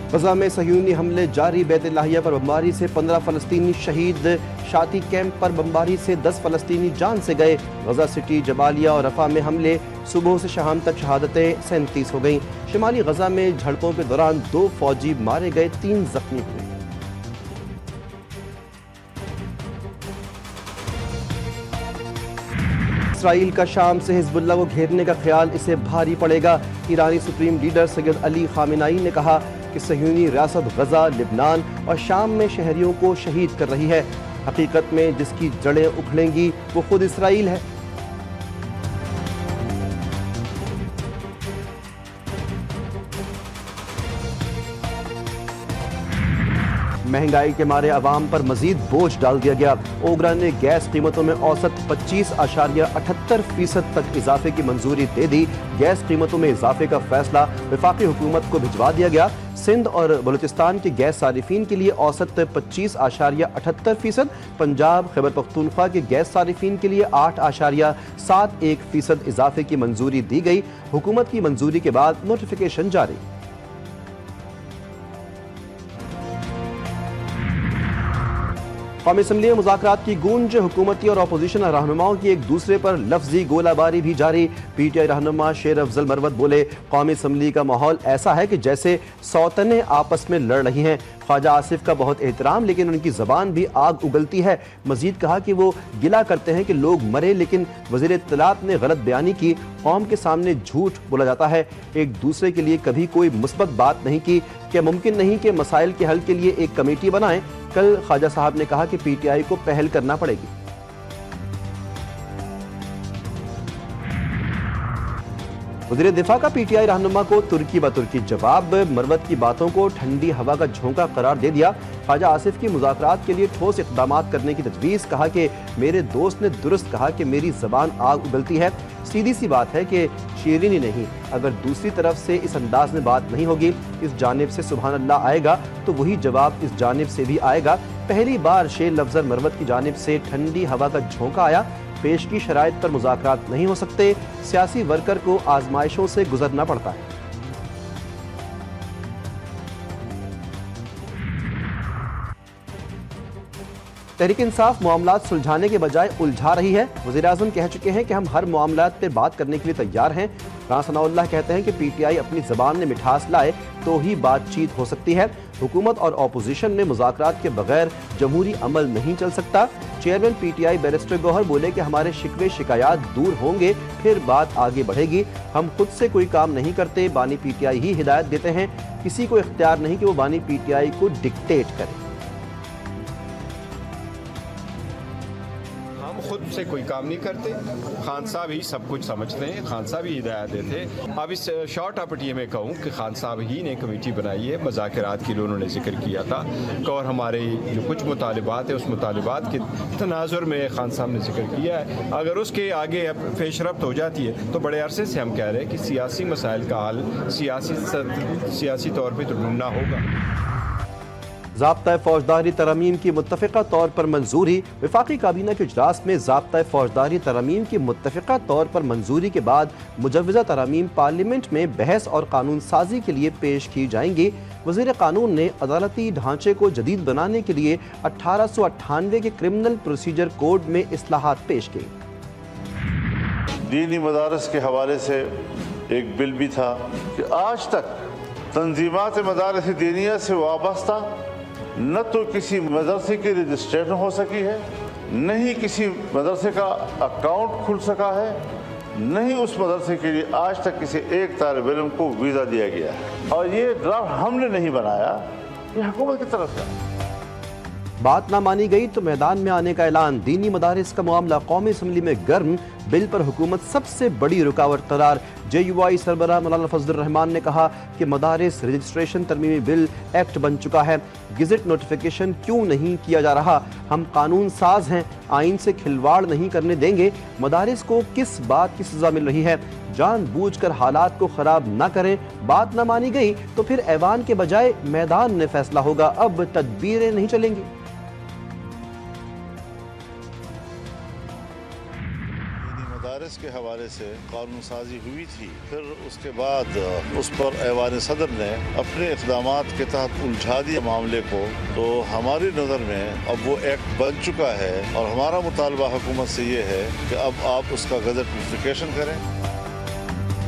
गजा में सहयूनी हमले जारी, बैत लाहिया पर बमबारी से 15 फलस्तीनी शहीद, शाती कैंप पर बमबारी से 10 फलस्तीनी जान से गए। गजा सिटी, जबालिया और रफा में हमले, सुबह से शाम तक शहादतें 37 हो गईं। शिमाली गजा में झड़पों के दौरान 2 फौजी मारे गए, 3 जख्मी हुए। इसराइल का शाम से हिजबुल्लाह को घेरने का ख्याल इसे भारी पड़ेगा। ईरानी supreme leader Sayyid Ali Khamenei ने कहा कि सहयूनी रियासत गजा, लिबनान और शाम में शहरियों को शहीद कर रही है। हकीकत में जिसकी जड़ें उखड़ेंगी वो खुद इसराइल है। महंगाई के मारे अवाम पर मजीद बोझ डाल दिया गया। ओगरा ने गैस कीमतों में औसत 25.78% तक इजाफे की मंजूरी दे दी। गैस कीमतों में इजाफे का फैसला वफाकी हुकूमत को भिजवा दिया गया। सिंध और बलूचिस्तान के गैस सारिफीन के लिए औसत 25.78%, पंजाब खैबर पख्तूनख्वा के गैस सारिफीन के लिए 8.71% इजाफे की मंजूरी दी गई। हुकूमत की मंजूरी के बाद नोटिफिकेशन जारी। कौमी असम्बली में मुज़ाकरात की गूंज, हुकूमती और अपोजिशन रहनुमाओं की एक दूसरे पर लफ्जी गोलाबारी भी जारी। PTI रहनुमा शेर अफजल मरवत बोले, कौमी असम्बली का माहौल ऐसा है कि जैसे सौतनें आपस में लड़ रही हैं। ख्वाजा आसिफ का बहुत एहतराम, लेकिन उनकी ज़बान भी आग उगलती है। मजीद कहा कि वो गिला करते हैं कि लोग मरे, लेकिन वज़ीर इत्तलात ने गलत बयानी की। कौम के सामने झूठ बोला जाता है। एक दूसरे के लिए कभी कोई मुस्बत बात नहीं की। क्या मुमकिन नहीं कि मसाइल के हल के लिए एक कमेटी बनाएं? कल ख्वाजा साहब ने कहा कि PTI को पहल करना पड़ेगी। वज़ीर दिफा का PTI रहनुमा को तुर्की ब तुर्की जवाब, मरवत की बातों को ठंडी हवा का झोंका करार दे दिया। ख्वाजा आसिफ की मुज़ाकरात के लिए ठोस इक़दामात करने की तजवीज़, कहा कि मेरे दोस्त ने दुरुस्त कहा कि मेरी ज़बान आग उगलती है। सीधी सी बात है कि शीरीनी नहीं, अगर दूसरी तरफ से इस अंदाज में बात नहीं होगी, इस जानिब से सुभान अल्लाह आएगा तो वही जवाब इस जानिब से भी आएगा। पहली बार शेर लफ्ज़र मरवत की जानिब से ठंडी हवा का झोंका आया। पेश की शराइत पर मुज़ाकरात नहीं हो सकते, सियासी वर्कर को आजमाइशों से गुजरना पड़ता है। तहरीक इंसाफ मामलात सुलझाने के बजाय उलझा रही है। वज़ीर-ए-आज़म कह चुके हैं कि हम हर मामलात पर बात करने के लिए तैयार हैं। राना सनाउल्लाह कहते हैं कि PTI अपनी ज़बान में मिठास लाए तो ही बातचीत हो सकती है। हुकूमत और अपोजिशन में मुज़ाकरात के बगैर जमहूरी अमल नहीं चल सकता। चेयरमैन PTI बैरिस्टर गौहर बोले कि हमारे शिकवे शिकायत दूर होंगे, फिर बात आगे बढ़ेगी। हम खुद से कोई काम नहीं करते, बानी PTI ही हिदायत देते हैं। किसी को इख्तियार नहीं कि वो बानी PTI को डिक्टेट करे। खुद से कोई काम नहीं करते, खान साहब ही सब कुछ समझते हैं, खान साहब ही हिदायत देते हैं। अब इस शॉर्ट अपटिए में कहूँ कि खान साहब ही ने कमेटी बनाई है। मुज़ाकरात के लिए उन्होंने जिक्र किया था और हमारे जो कुछ मुतालिबात है उस मुतालिबात के तनाजुर में खान साहब ने जिक्र किया है। अगर उसके आगे पेशरफ्त हो जाती है तो बड़े अरसे से हम कह रहे हैं कि सियासी मसाइल का हल सियासी तौर पर तो ढूंढना होगा। ज़ाब्ता फौजदारी तरमीम की मुत्तफ़िक़ा तौर पर मंजूरी। वफाकी काबीना के इजलास में ज़ाब्ता फौजदारी तरमीम की मुत्तफ़िक़ा तौर पर मंजूरी के बाद मुजव्वज़ा तरमीम पार्लियामेंट में बहस और कानून साजी के लिए पेश की जाएंगी। वज़ीर कानून ने अदालती ढांचे को जदीद बनाने के लिए 1898 के क्रिमिनल प्रोसीजर कोड में इस्लाहात पेश की। दीनी मदारस के हवाले से एक बिल भी था कि आज तक तंजीमात मदारस दीनिया से वाबस्ता न तो किसी मदरसे की रजिस्ट्रेशन हो सकी है, न ही किसी मदरसे का अकाउंट खुल सका है, न ही उस मदरसे के लिए आज तक किसी एक तालिब इल्म को वीज़ा दिया गया है। और ये ड्राफ्ट हमने नहीं बनाया, ये हुकूमत की तरफ से। बात ना मानी गई तो मैदान में आने का ऐलान। दीनी मदारिस का मामला कौमी असम्बली में गर्म, बिल पर हुकूमत सबसे बड़ी रुकावट करार। JUI सरबराह मौलाना फजलुर रहमान ने कहा कि मदारिस रजिस्ट्रेशन तरमीमी बिल एक्ट बन चुका है, गेजेट नोटिफिकेशन क्यों नहीं किया जा रहा? हम कानून साज हैं, आइन से खिलवाड़ नहीं करने देंगे। मदारिस को किस बात की सजा मिल रही है? जानबूझकर हालात को खराब न करें। बात न मानी गई तो फिर ऐवान के बजाय मैदान में फैसला होगा। अब तदबीरें नहीं चलेंगी। मदारिस के हवाले से कानून साजी हुई थी, फिर उसके बाद उस पर ऐवान सदर ने अपने इक़दामात के तहत उलझा दिया मामले को, तो हमारी नज़र में अब वो एक्ट बन चुका है और हमारा मुतालबा हुकूमत से ये है कि अब आप उसका गज़ट नोटिफिकेशन करें।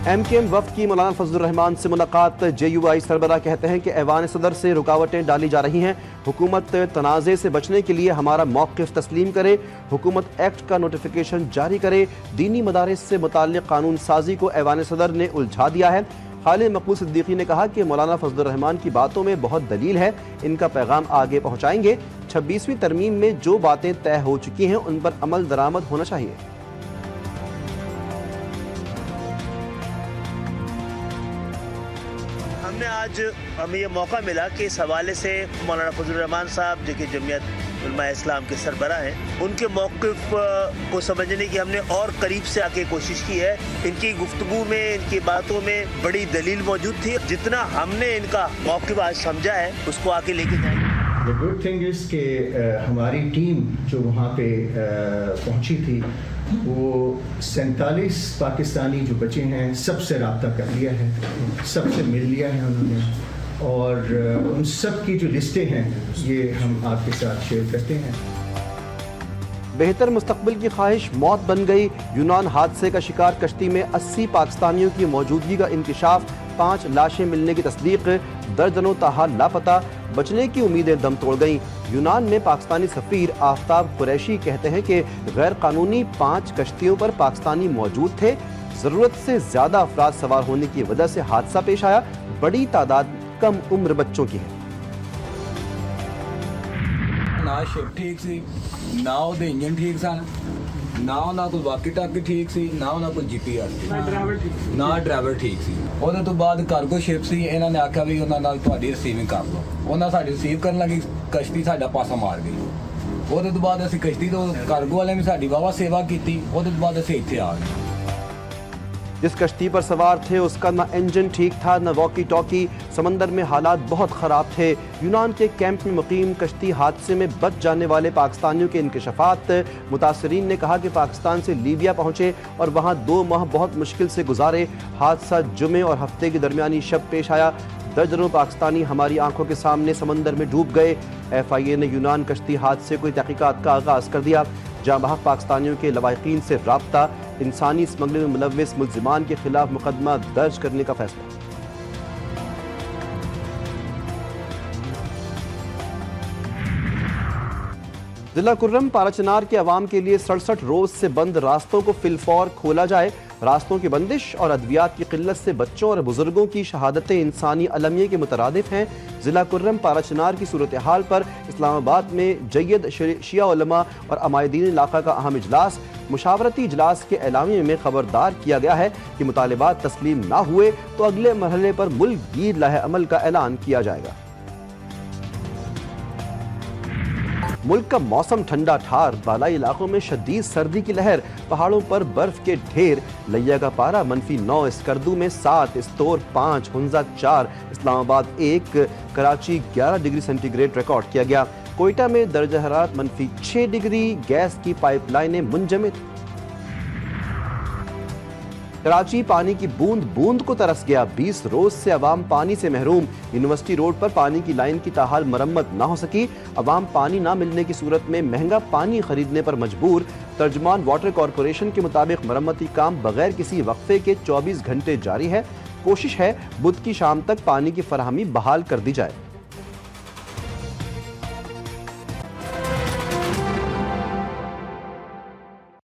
MKM वफ़द की मौलाना फजलुर रहमान से मुलाकात। JUI सरबराह कहते हैं कि ऐवान सदर से रुकावटें डाली जा रही हैं। हुकूमत तनाज़े से बचने के लिए हमारा मौक़िफ़ तस्लीम करे, हुकूमत एक्ट का नोटिफिकेशन जारी करे। दीनी मदारिस से मुताल्लिक़ कानून साजी को ऐवान सदर ने उलझा दिया है। खालिद मकबूल सिद्दीकी ने कहा कि मौलाना फजलुर रहमान की बातों में बहुत दलील है, इनका पैगाम आगे पहुँचाएंगे। 26वीं तरमीम में जो बातें तय हो चुकी हैं उन पर अमल दरामद होना चाहिए। हमने आज हमें ये मौका मिला कि इस हवाले से मौलाना फजलुर रहमान साहब जो कि जमीयत उलमा इस्लाम के सरबराह हैं, उनके मौक़िफ़ को समझने की हमने और करीब से आके कोशिश की है। इनकी गुफ्तगू में, इनकी बातों में बड़ी दलील मौजूद थी। जितना हमने इनका मौक़िफ़ आज समझा है उसको आके लेके जाएंगे। The good thing is कि हमारी टीम जो वहाँ पे पहुँची थी, वो 47 पाकिस्तानी जो बचे हैं सबसे रब्ता कर लिया है, सबसे मिल लिया है उन्होंने, और उन सब की जो लिस्टें हैं ये हम आपके साथ शेयर करते हैं। बेहतर मुस्तकबिल की ख्वाहिश मौत बन गई। यूनान हादसे का शिकार कश्ती में 80 पाकिस्तानियों की मौजूदगी का इंकशाफ, 5 लाशें मिलने की तस्दीक, दर्जनों ताहाल लापता। बचने की उम्मीदें दम तोड़ गईं। यूनान में पाकिस्तानी सफ़ीर आफ्ताब कुरैशी कहते हैं कि गैर कानूनी 5 कश्तियों पर पाकिस्तानी मौजूद थे। ज़रूरत से ज़्यादा अफराद सवार होने की वजह से हादसा पेश आया। बड़ी तादाद कम उम्र बच्चों की है। ना शिप ठीक सी, ना ਉਹਦੇ ਇੰਜਨ ਠੀਕ ਸਨ, ਨਾ ਉਹਨਾਂ ਕੋਲ ਵਾਕੀ ਟਾਕੀ ਠੀਕ ਸੀ, ਨਾ ਉਹਨਾਂ ਕੋਲ GPS ਸੀ, ਨਾ ਡਰਾਈਵਰ ਠੀਕ ਸੀ। ਉਹਦੇ ਤੋਂ ਬਾਅਦ ਕਾਰਗੋ ਸ਼ਿਪ ਸੀ। ਇਹਨਾਂ ਨੇ ਆਖਿਆ ਵੀ ਉਹਨਾਂ ਨਾਲ ਤੁਹਾਡੀ ਰਿਸੀਵਿੰਗ ਕਰ ਲਓ। ਉਹਨਾਂ ਸਾਡੀ ਰਿਸੀਵ ਕਰਨ ਲੱਗੀ, ਕਸ਼ਤੀ ਸਾਡਾ ਪਾਸਾ ਮਾਰ ਗਈ। ਉਹਦੇ ਤੋਂ ਬਾਅਦ ਅਸੀਂ ਕਸ਼ਤੀ ਤੋਂ ਕਾਰਗੋ ਵਾਲਿਆਂ ਨੇ ਸਾਡੀ ਵਾਵਾ ਸੇਵਾ ਕੀਤੀ। ਉਹਦੇ ਤੋਂ ਬਾਅਦ ਅਸੀਂ ਇੱਥੇ ਆ ਗਏ। जिस कश्ती पर सवार थे उसका न इंजन ठीक था, न वॉकी टॉकी। समंदर में हालात बहुत ख़राब थे। यूनान के कैंप में मुकीम कश्ती हादसे में बच जाने वाले पाकिस्तानियों के इंकशाफात। मुतासरीन ने कहा कि पाकिस्तान से लीबिया पहुँचे और वहाँ 2 माह बहुत मुश्किल से गुजारे। हादसा जुमे और हफ्ते की दरमियानी शब पेश आया। दर्जनों पाकिस्तानी हमारी आंखों के सामने समंदर में डूब गए। FIA ने यूनान कश्ती हादसे को तहकीकात का आगाज़ कर दिया। जहाँ बहक पाकिस्तानियों के लवाहिकीन से राब्ता, इंसानी स्मगलिंग में मुलव्विस मुल्ज़िमान के खिलाफ मुकदमा दर्ज करने का फैसला। जिला कुर्रम पाराचनार के अवाम के लिए 67 रोज से बंद रास्तों को फिलफौर खोला जाए। रास्तों की बंदिश और अद्वियात की किल्लत से बच्चों और बुजुर्गों की शहादतें इंसानी अलमिये के मुतरादिफ हैं। जिला कुर्रम पाराचनार की सूरत हाल पर इस्लामाबाद में जय्यद शिया उलमा और अमायदीन इलाका का अहम इजलास। मुशावरती इजलास के एलामिये में खबरदार किया गया है कि मुतालिबात तस्लीम ना हुए तो अगले मरहले पर मुल्क गीर लाहे अमल का ऐलान किया जाएगा। मुल्क का मौसम ठंडा ठार, बालाई इलाकों में शदीद सर्दी की लहर, पहाड़ों पर बर्फ के ढेर। लिया का पारा -9, स्कर्दू में 7, store 5, Hunza 4, Islamabad 1, Karachi 11 degree centigrade record किया गया। कोयटा में दर्जा हरारत -6 डिग्री। गैस की पाइपलाइनें मुंजमद। कराची पानी की बूंद बूंद को तरस गया। 20 रोज से अवाम पानी से महरूम। यूनिवर्सिटी रोड पर पानी की लाइन की ताहाल मरम्मत ना हो सकी। अवाम पानी ना मिलने की सूरत में महंगा पानी खरीदने पर मजबूर। तर्जुमान वाटर कॉरपोरेशन के मुताबिक मरम्मती काम बगैर किसी वक्फे के 24 घंटे जारी है। कोशिश है बुध की शाम तक पानी की फराहमी बहाल कर दी जाए।